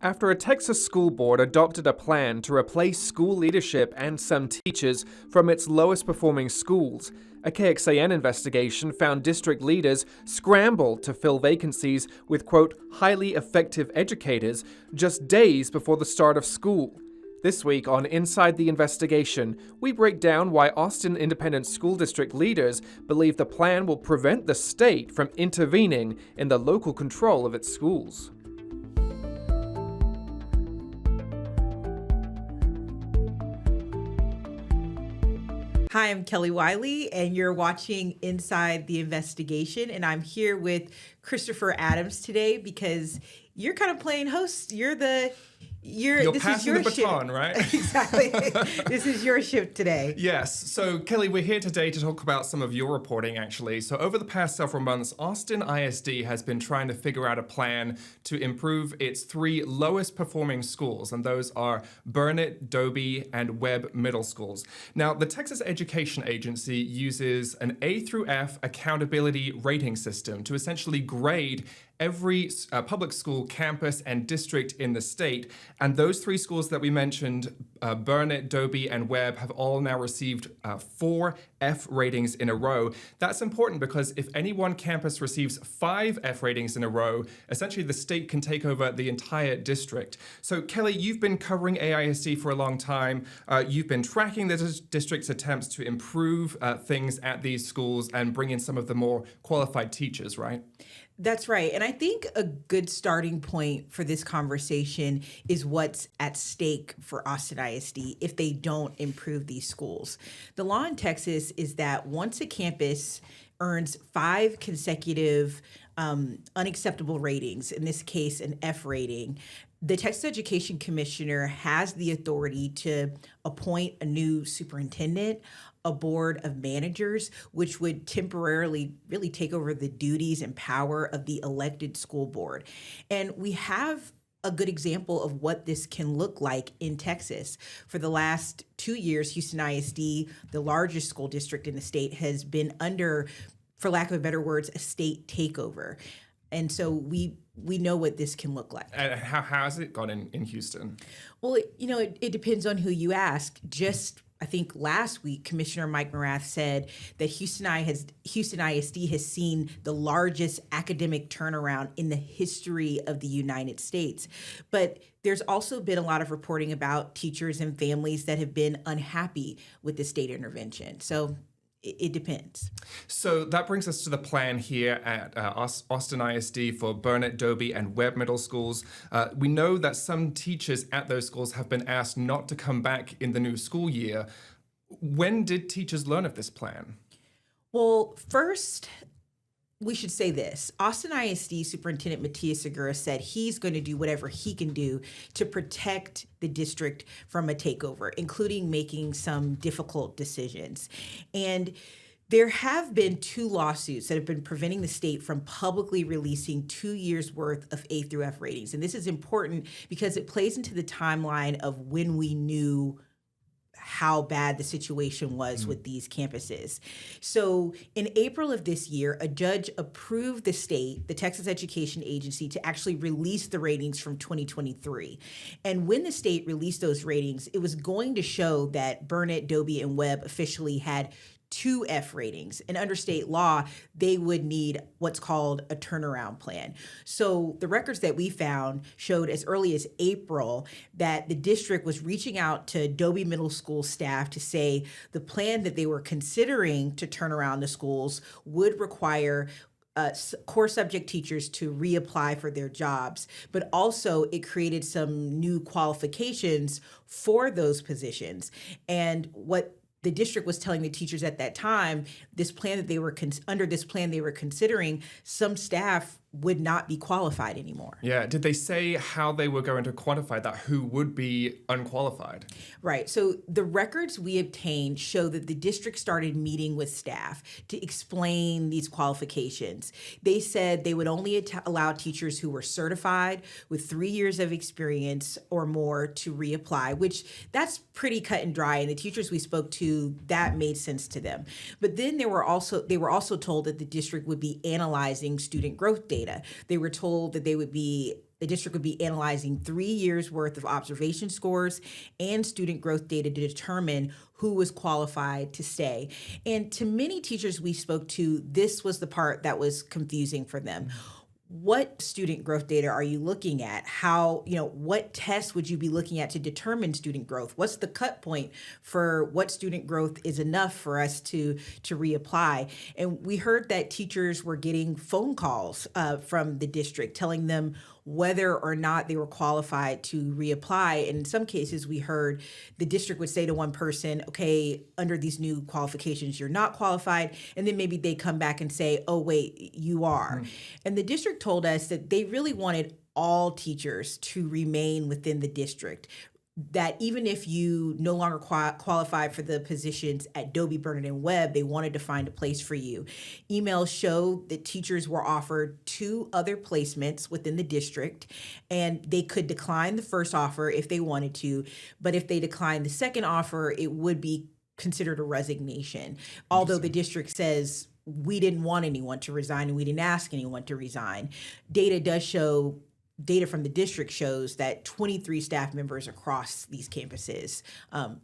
After a Texas school board adopted a plan to replace school leadership and some teachers from its lowest performing schools, a KXAN investigation found district leaders scrambled to fill vacancies with, quote, highly effective educators just days before the start of school. This week on Inside the Investigation, we break down why Austin Independent School District leaders believe the plan will prevent the state from intervening in the local control of its schools. Hi, I'm Kelly Wiley, and you're watching Inside the Investigation, and I'm here with Christopher Adams today because you're kind of playing host. You're This passing is your the baton, shift. right? Exactly. This is your shift today. Yes. So, Kelly, we're here today to talk about some of your reporting, actually. So, over the past several months, Austin ISD has been trying to figure out a plan to improve its three lowest performing schools, and those are Burnett, Dobie, and Webb middle schools. Now, the Texas Education Agency uses an A through F accountability rating system to essentially grade every public school campus and district in the state. And those three schools that we mentioned, Burnett, Dobie, and Webb, have all now received 4 F ratings in a row. That's important because if any one campus receives 5 F ratings in a row, essentially the state can take over the entire district. So, Kelly, you've been covering AISD for a long time. You've been tracking the district's attempts to improve things at these schools and bring in some of the more qualified teachers, right? That's right. And I think a good starting point for this conversation is what's at stake for Austin ISD if they don't improve these schools. The law in Texas is that once a campus earns 5 consecutive unacceptable ratings, in this case, an F rating, the Texas Education Commissioner has the authority to appoint a new superintendent, a board of managers, which would temporarily really take over the duties and power of the elected school board. And we have a good example of what this can look like in Texas. For the last 2 years, Houston ISD, the largest school district in the state, has been under, for lack of better words, a state takeover. And so we know what this can look like. And how has it gone in Houston? Well, it depends on who you ask. I think last week, Commissioner Mike Morath said that Houston ISD has seen the largest academic turnaround in the history of the United States. But there's also been a lot of reporting about teachers and families that have been unhappy with the state intervention. So it depends. So that brings us to the plan here at Austin ISD for Burnett, Dobie, and Webb middle schools. We know that some teachers at those schools have been asked not to come back in the new school year. When did teachers learn of this plan? Well, first, we should say this. Austin ISD Superintendent Matias Segura said he's going to do whatever he can do to protect the district from a takeover, including making some difficult decisions. And there have been 2 lawsuits that have been preventing the state from publicly releasing 2 years' worth of A through F ratings. And this is important because it plays into the timeline of when we knew how bad the situation was with these campuses. So in April of this year, a judge approved the Texas Education Agency, to actually release the ratings from 2023. And when the state released those ratings, it was going to show that Burnett, Dobie, and Webb officially had 2 F ratings. And under state law, they would need what's called a turnaround plan. So the records that we found showed as early as April that the district was reaching out to Dobie Middle School staff to say the plan that they were considering to turn around the schools would require core subject teachers to reapply for their jobs, but also it created some new qualifications for those positions. And what the district was telling the teachers at that time, this plan that they were under this plan they were considering, some staff would not be qualified anymore. Yeah. Did they say how they were going to quantify that? Who would be unqualified? Right. So the records we obtained show that the district started meeting with staff to explain these qualifications. They said they would only allow teachers who were certified with 3 years of experience or more to reapply, which that's pretty cut and dry. And the teachers we spoke to, that made sense to them. But then they were also told that the district would be analyzing student growth data. They were told that they would be the district would be analyzing 3 years worth of observation scores and student growth data to determine who was qualified to stay. And to many teachers we spoke to, this was the part that was confusing for them. What student growth data are you looking at? How, what tests would you be looking at to determine student growth? What's the cut point for what student growth is enough for us to reapply? And we heard that teachers were getting phone calls from the district telling them whether or not they were qualified to reapply. And in some cases, we heard the district would say to one person, okay, under these new qualifications, you're not qualified. And then maybe they come back and say, oh, wait, you are. And the district told us that they really wanted all teachers to remain within the district, that even if you no longer qualify for the positions at Dobie, Burnett, and Webb, they wanted to find a place for you. Emails show that teachers were offered 2 other placements within the district, and they could decline the first offer if they wanted to, but if they declined the second offer, it would be considered a resignation. Although the district says, we didn't want anyone to resign and we didn't ask anyone to resign. Data from the district shows that 23 staff members across these campuses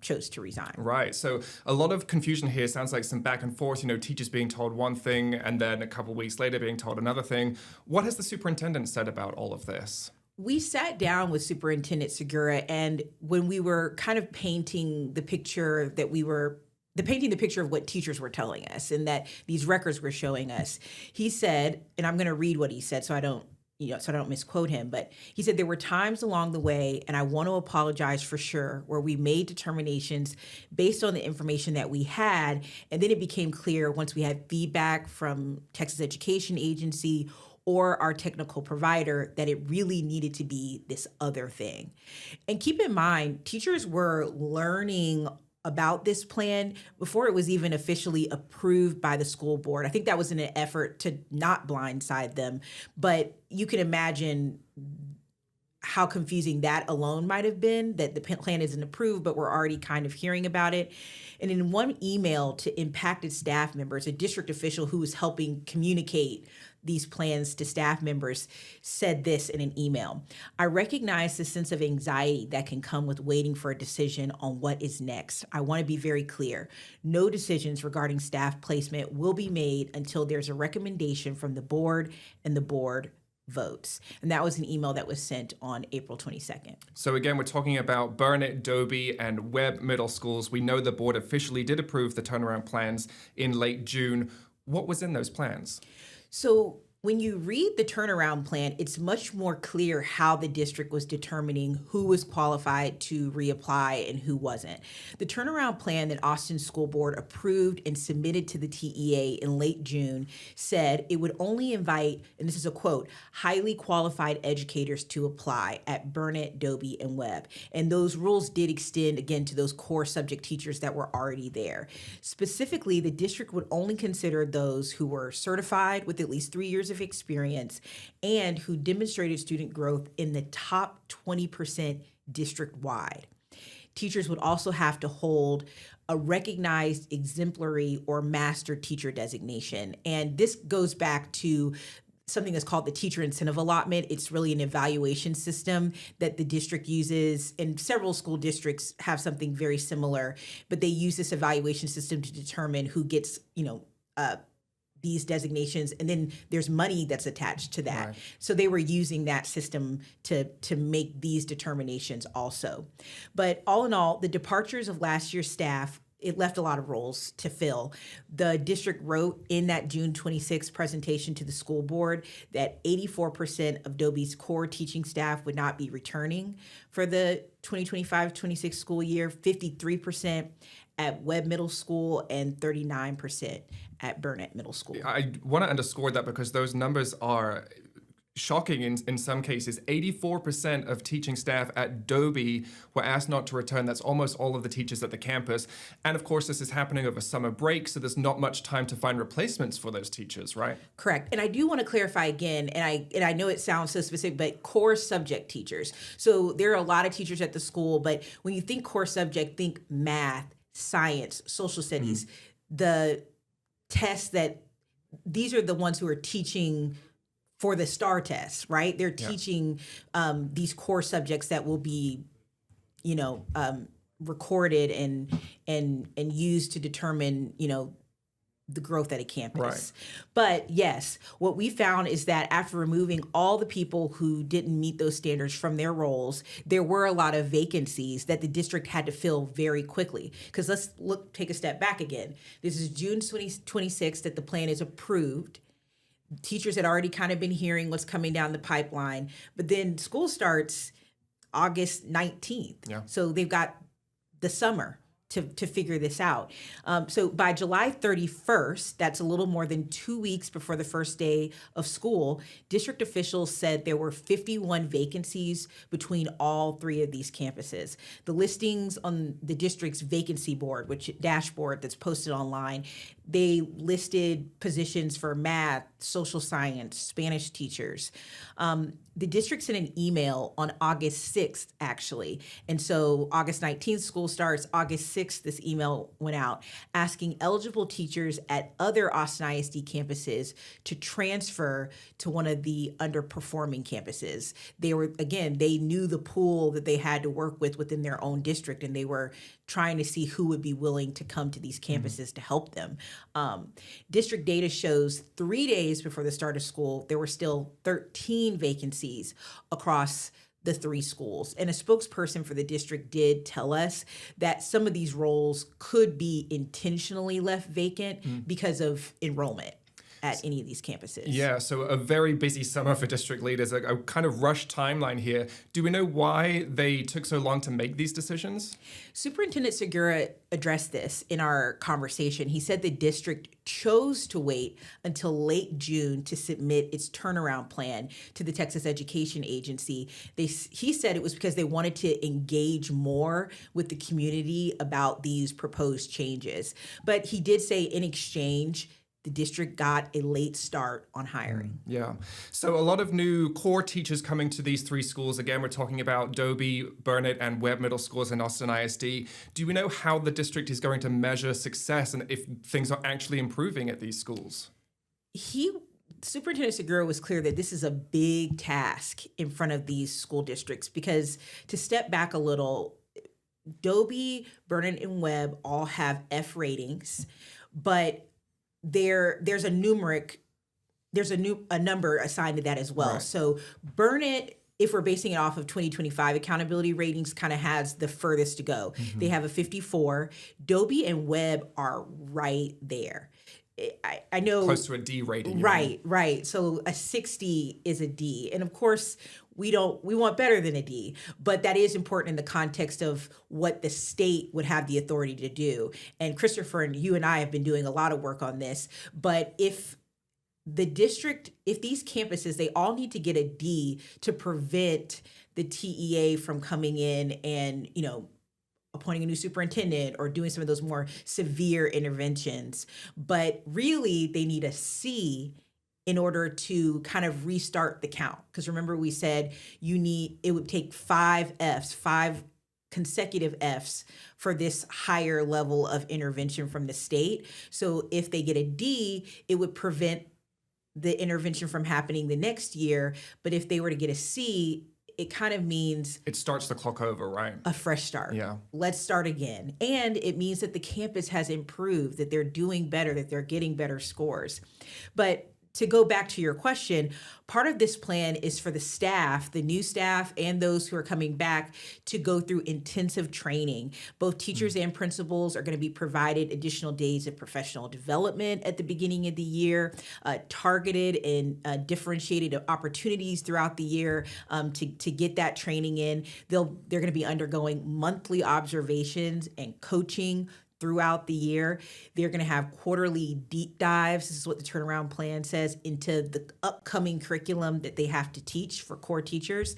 chose to resign. Right. So a lot of confusion here. Sounds like some back and forth, teachers being told one thing and then a couple weeks later being told another thing. What has the superintendent said about all of this? We sat down with Superintendent Segura, and when we were kind of painting the picture of what teachers were telling us and that these records were showing us, he said, and I'm going to read what he said so I don't misquote him, but he said, there were times along the way, and I want to apologize for sure, where we made determinations based on the information that we had, and then it became clear once we had feedback from Texas Education Agency or our technical provider that it really needed to be this other thing. And keep in mind, teachers were learning about this plan before it was even officially approved by the school board. I think that was in an effort to not blindside them, but you can imagine how confusing that alone might have been, that the plan isn't approved, but we're already kind of hearing about it. And in one email to impacted staff members, a district official who was helping communicate these plans to staff members said this in an email: I recognize the sense of anxiety that can come with waiting for a decision on what is next. I want to be very clear. No decisions regarding staff placement will be made until there's a recommendation from the board and the board votes. And that was an email that was sent on April 22nd. So again, we're talking about Burnett, Dobie, and Webb middle schools. We know the board officially did approve the turnaround plans in late June. What was in those plans? So when you read the turnaround plan, it's much more clear how the district was determining who was qualified to reapply and who wasn't. The turnaround plan that Austin School Board approved and submitted to the TEA in late June said it would only invite, and this is a quote, highly qualified educators to apply at Burnett, Dobie, and Webb. And those rules did extend, again, to those core subject teachers that were already there. Specifically, the district would only consider those who were certified with at least 3 years of experience and who demonstrated student growth in the top 20% district-wide. Teachers would also have to hold a recognized exemplary or master teacher designation. And this goes back to something that's called the teacher incentive allotment. It's really an evaluation system that the district uses, and several school districts have something very similar, but they use this evaluation system to determine who gets, these designations, and then there's money that's attached to that. Right. So they were using that system to make these determinations also. But all in all, the departures of last year's staff, it left a lot of roles to fill. The district wrote in that June 26th presentation to the school board that 84% of Dobie's core teaching staff would not be returning for the 2025-26 school year, 53% at Webb Middle School, and 39% at Burnett Middle School. I want to underscore that because those numbers are shocking in some cases. 84% of teaching staff at Dobie were asked not to return. That's almost all of the teachers at the campus. And of course, this is happening over summer break, so there's not much time to find replacements for those teachers, right? Correct. And I do want to clarify again, and I know it sounds so specific, but core subject teachers. So there are a lot of teachers at the school, but when you think core subject, think math, science, social studies, the tests that these are the ones who are teaching for the STAR test, right? They're teaching these core subjects that will be, recorded and used to determine, the growth at a campus. Right. But yes, what we found is that after removing all the people who didn't meet those standards from their roles, there were a lot of vacancies that the district had to fill very quickly. Because let's take a step back again. This is June 26th that the plan is approved. Teachers had already kind of been hearing what's coming down the pipeline, but then school starts August 19th. Yeah. So they've got the summer to figure this out. So by July 31st, that's a little more than 2 weeks before the first day of school, district officials said there were 51 vacancies between all three of these campuses. The listings on the district's vacancy board, which dashboard that's posted online, they listed positions for math, social science, Spanish teachers. The district sent an email on August 6th, actually. And so August 19th, school starts. August 6th, this email went out asking eligible teachers at other Austin ISD campuses to transfer to one of the underperforming campuses. They knew the pool that they had to work with within their own district, and they were trying to see who would be willing to come to these campuses to help them. District data shows 3 days before the start of school, there were still 13 vacancies across the three schools. And a spokesperson for the district did tell us that some of these roles could be intentionally left vacant because of enrollment at any of these campuses. Yeah, so a very busy summer for district leaders, a kind of rushed timeline here. Do we know why they took so long to make these decisions? Superintendent Segura addressed this in our conversation. He said the district chose to wait until late June to submit its turnaround plan to the Texas Education Agency. He said it was because they wanted to engage more with the community about these proposed changes. But he did say in exchange, the district got a late start on hiring. Yeah. So a lot of new core teachers coming to these three schools. Again, we're talking about Dobie, Burnett, and Webb middle schools in Austin ISD. Do we know how the district is going to measure success and if things are actually improving at these schools? Superintendent Segura was clear that this is a big task in front of these school districts because, to step back a little, Dobie, Burnett, and Webb all have F ratings, but there's a number assigned to that as well. Right. So Burnett, if we're basing it off of 2025 accountability ratings, kind of has the furthest to go. Mm-hmm. They have a 54. Dobie and Webb are right there. I know close to a D rating. Right. So a 60 is a D. And of course, we want better than a D, but that is important in the context of what the state would have the authority to do. And Christopher and you and I have been doing a lot of work on this, but if these campuses, they all need to get a D to prevent the TEA from coming in and, appointing a new superintendent or doing some of those more severe interventions. But really, they need a C in order to kind of restart the count. Because remember, we said it would take 5 consecutive Fs for this higher level of intervention from the state. So if they get a D, it would prevent the intervention from happening the next year. But if they were to get a C, it kind of means it starts the clock over, right? A fresh start. Yeah. Let's start again. And it means that the campus has improved, that they're doing better, that they're getting better scores. But to go back to your question, part of this plan is for the staff, the new staff, and those who are coming back to go through intensive training. Both teachers and principals are going to be provided additional days of professional development at the beginning of the year, targeted and differentiated opportunities throughout the year to get that training in. They're going to be undergoing monthly observations and coaching throughout the year. They're going to have quarterly deep dives. This is what the turnaround plan says, into the upcoming curriculum that they have to teach for core teachers.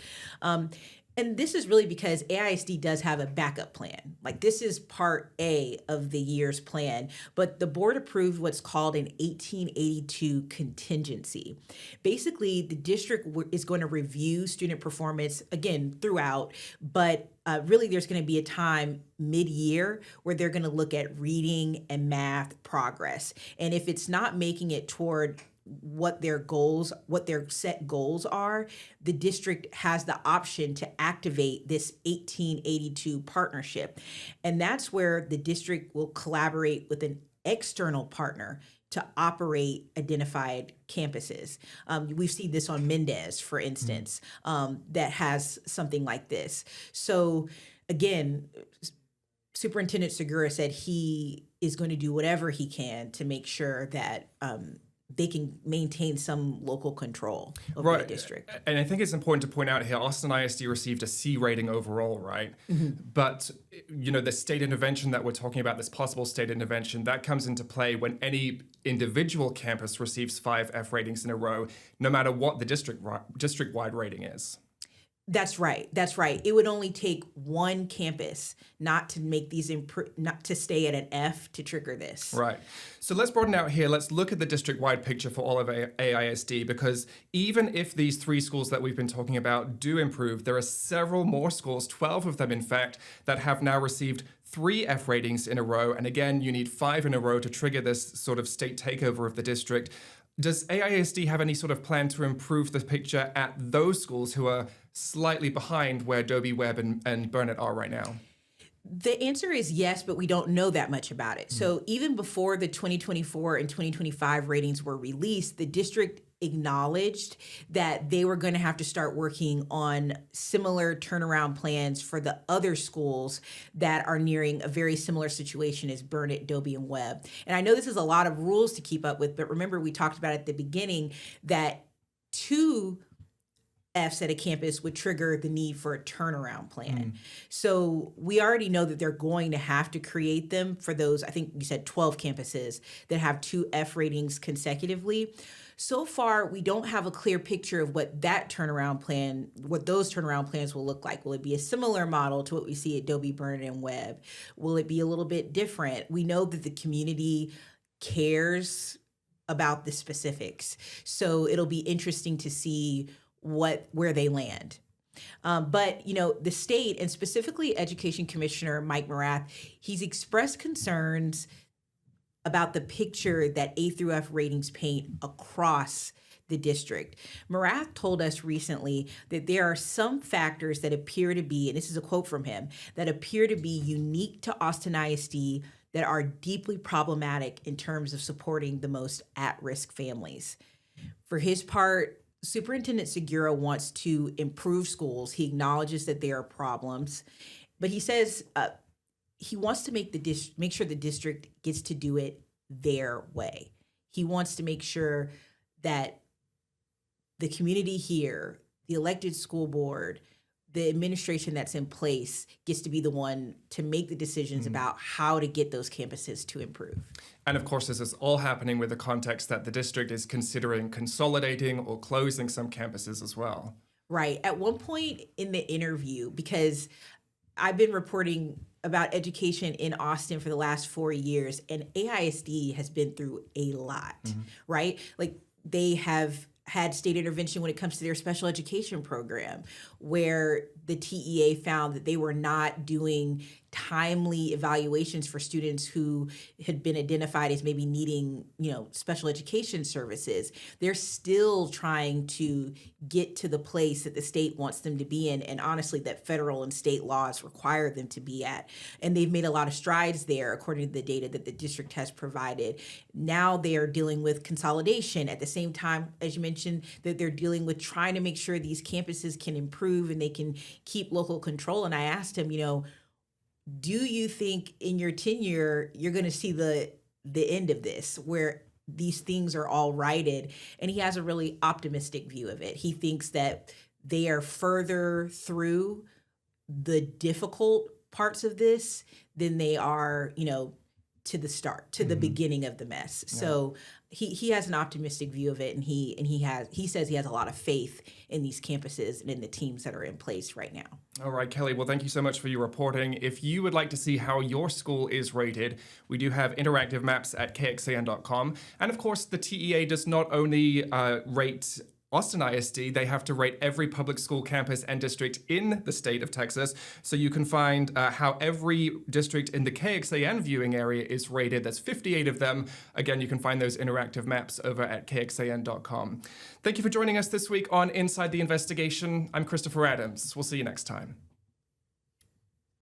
And this is really because AISD does have a backup plan. Like, this is part A of the year's plan, but the board approved what's called an 1882 contingency. Basically, the district is going to review student performance, again, throughout, but really there's going to be a time mid-year where they're going to look at reading and math progress. And if it's not making it toward what their set goals are, the district has the option to activate this 1882 partnership. And that's where the district will collaborate with an external partner to operate identified campuses. We've seen this on Mendez, for instance, that has something like this. So again, Superintendent Segura said he is going to do whatever he can to make sure that they can maintain some local control over the district. And I think it's important to point out here, Austin ISD received a C rating overall, right? But, the state intervention that we're talking about, this possible state intervention, that comes into play when any individual campus receives 5 F ratings in a row, no matter what the district-wide rating is. That's right. That's right. It would only take one campus not to make these not to stay at an F to trigger this. Right. So let's broaden out here. Let's look at the district-wide picture for all of AISD, because even if these 3 schools that we've been talking about do improve, there are several more schools, 12 of them in fact, that have now received 3 F ratings in a row. And again, you need 5 in a row to trigger this sort of state takeover of the district. Does AISD have any sort of plan to improve the picture at those schools who are slightly behind where Dobie, Webb, and Burnett are right now? The answer is yes, but we don't know that much about it. So even before the 2024 and 2025 ratings were released, the district acknowledged that they were going to have to start working on similar turnaround plans for the other schools that are nearing a very similar situation as Burnett, Dobie, and Webb. And I know this is a lot of rules to keep up with, but remember we talked about at the beginning that 2 Fs at a campus would trigger the need for a turnaround plan. So we already know that they're going to have to create them for those, I think you said 12 campuses that have 2 F ratings consecutively. So far, we don't have a clear picture of what those turnaround plans will look like. Will it be a similar model to what we see at Dobie, Burnett, and Webb? Will it be a little bit different? We know that the community cares about the specifics. So it'll be interesting to see where they land. But, the state, and specifically Education Commissioner Mike Morath, he's expressed concerns about the picture that A through F ratings paint across the district. Morath told us recently that there are some factors that appear to be, and this is a quote from him, that appear to be unique to Austin ISD that are deeply problematic in terms of supporting the most at-risk families. For his part, Superintendent Segura wants to improve schools. He acknowledges that there are problems, but he says he wants to make sure the district gets to do it their way. He wants to make sure that the community here, the elected school board, the administration that's in place gets to be the one to make the decisions about how to get those campuses to improve. And of course, this is all happening with the context that the district is considering consolidating or closing some campuses as well. Right. At one point in the interview, because I've been reporting about education in Austin for the last 4 years, and AISD has been through a lot, right? Like they have had state intervention when it comes to their special education program, where the TEA found that they were not doing timely evaluations for students who had been identified as maybe needing, special education services. They're still trying to get to the place that the state wants them to be in, and honestly, that federal and state laws require them to be at. And they've made a lot of strides there, according to the data that the district has provided. Now they are dealing with consolidation at the same time, as you mentioned, that they're dealing with trying to make sure these campuses can improve and they can keep local control. And I asked him, do you think in your tenure you're going to see the end of this, where these things are all righted? And he has a really optimistic view of it. He thinks that they are further through the difficult parts of this than they are, to the start, to the beginning of the mess. Yeah. So he has an optimistic view of it, and he says he has a lot of faith in these campuses and in the teams that are in place right now. All right, Kelly. Well, thank you so much for your reporting. If you would like to see how your school is rated, we do have interactive maps at KXAN.com. And of course, the TEA does not only rate Austin ISD, they have to rate every public school campus and district in the state of Texas. So you can find how every district in the KXAN viewing area is rated. There's 58 of them. Again, you can find those interactive maps over at kxan.com. Thank you for joining us this week on Inside the Investigation. I'm Christopher Adams. We'll see you next time.